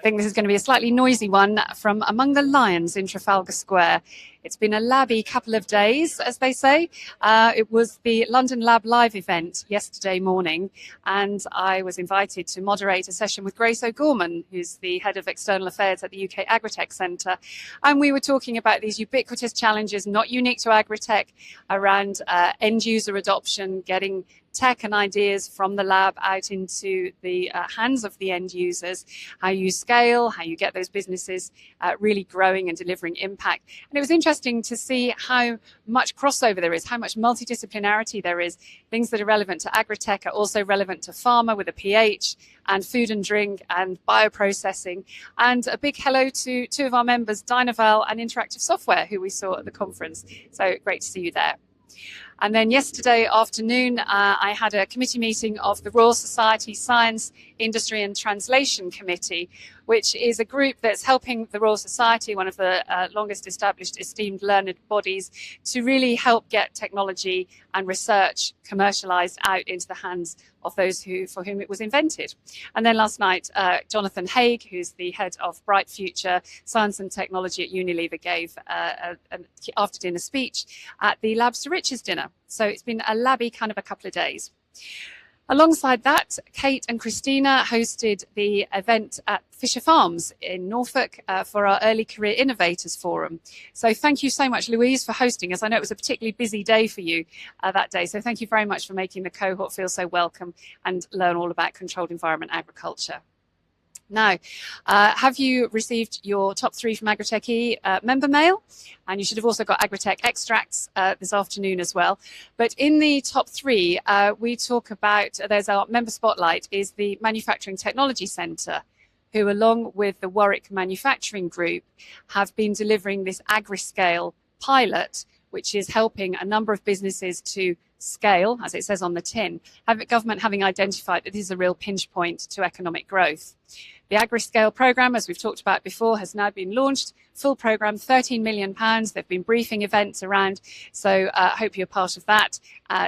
I think this is going to be a slightly noisy one from among the lions in Trafalgar Square. It's been a labby couple of days, as they say. It was the London Lab Live event yesterday morning, and I was invited to moderate a session with Grace O Gorman, who's the head of external affairs at the UK Agri-TechE Centre. And we were talking about these ubiquitous challenges, not unique to Agri-Tech, around end user adoption, getting tech and ideas from the lab out into the hands of the end users, how you scale, how you get those businesses really growing and delivering impact. And it was interesting to see how much crossover there is, how much multidisciplinarity there is. Things that are relevant to agri-tech are also relevant to pharma with a PH, and food and drink and bioprocessing. And a big hello to two of our members, Dynaval and Interactive Software, who we saw at the conference. So great to see you there. And then yesterday afternoon, I had a committee meeting of the Royal Society Science, Industry and Translation Committee, which is a group that's helping the Royal Society, one of the longest established esteemed learned bodies, to really help get technology and research commercialized out into the hands of those for whom it was invented. And then last night, Jonathan Haigh, who's the head of Bright Future Science and Technology at Unilever, gave an after-dinner speech at the Labs to Riches dinner. So it's been a labby kind of a couple of days. Alongside that, Kate and Christina hosted the event at Fisher Farms in Norfolk for our Early Career Innovators Forum. So thank you so much, Louise, for hosting us. I know it was a particularly busy day for you that day. So thank you very much for making the cohort feel so welcome and learn all about controlled environment agriculture. Now, have you received your top 3 from Agri-TechE member mail? And you should have also got Agri-Tech extracts this afternoon as well. But in the top 3, we talk about, there's our member spotlight, is the Manufacturing Technology Centre, who along with the Warwick Manufacturing Group have been delivering this AgriScale pilot, which is helping a number of businesses to scale, as it says on the tin, government having identified that this is a real pinch point to economic growth. The AgriScale programme, as we've talked about before, has now been launched. Full programme, £13 million. They've been briefing events around. So I hope you're part of that,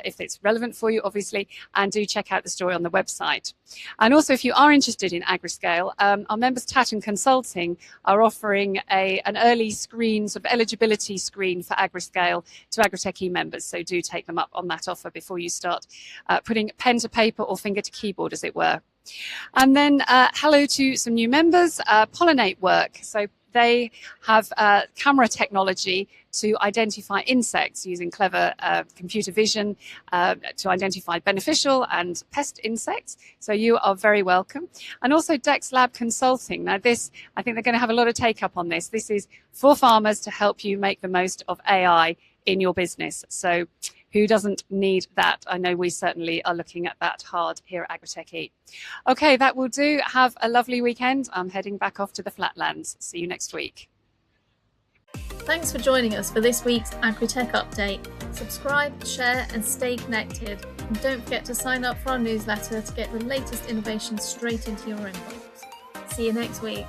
if it's relevant for you, obviously. And do check out the story on the website. And also, if you are interested in AgriScale, our members, Tatton Consulting, are offering an early screen, sort of eligibility screen for AgriScale to Agri-TechE members. So do take them up on that offer before you start putting pen to paper or finger to keyboard, as it were. And then hello to some new members, Pollinate Work. So they have camera technology to identify insects using clever computer vision to identify beneficial and pest insects. So you are very welcome. And also Dex Lab Consulting. Now this, I think they're going to have a lot of take up on this. This is for farmers to help you make the most of AI in your business. So who doesn't need that? I know we certainly are looking at that hard here at Agri-TechE. Okay, that will do. Have a lovely weekend. I'm heading back off to the Flatlands. See you next week. Thanks for joining us for this week's Agri-Tech Update. Subscribe, share and stay connected. And don't forget to sign up for our newsletter to get the latest innovations straight into your inbox. See you next week.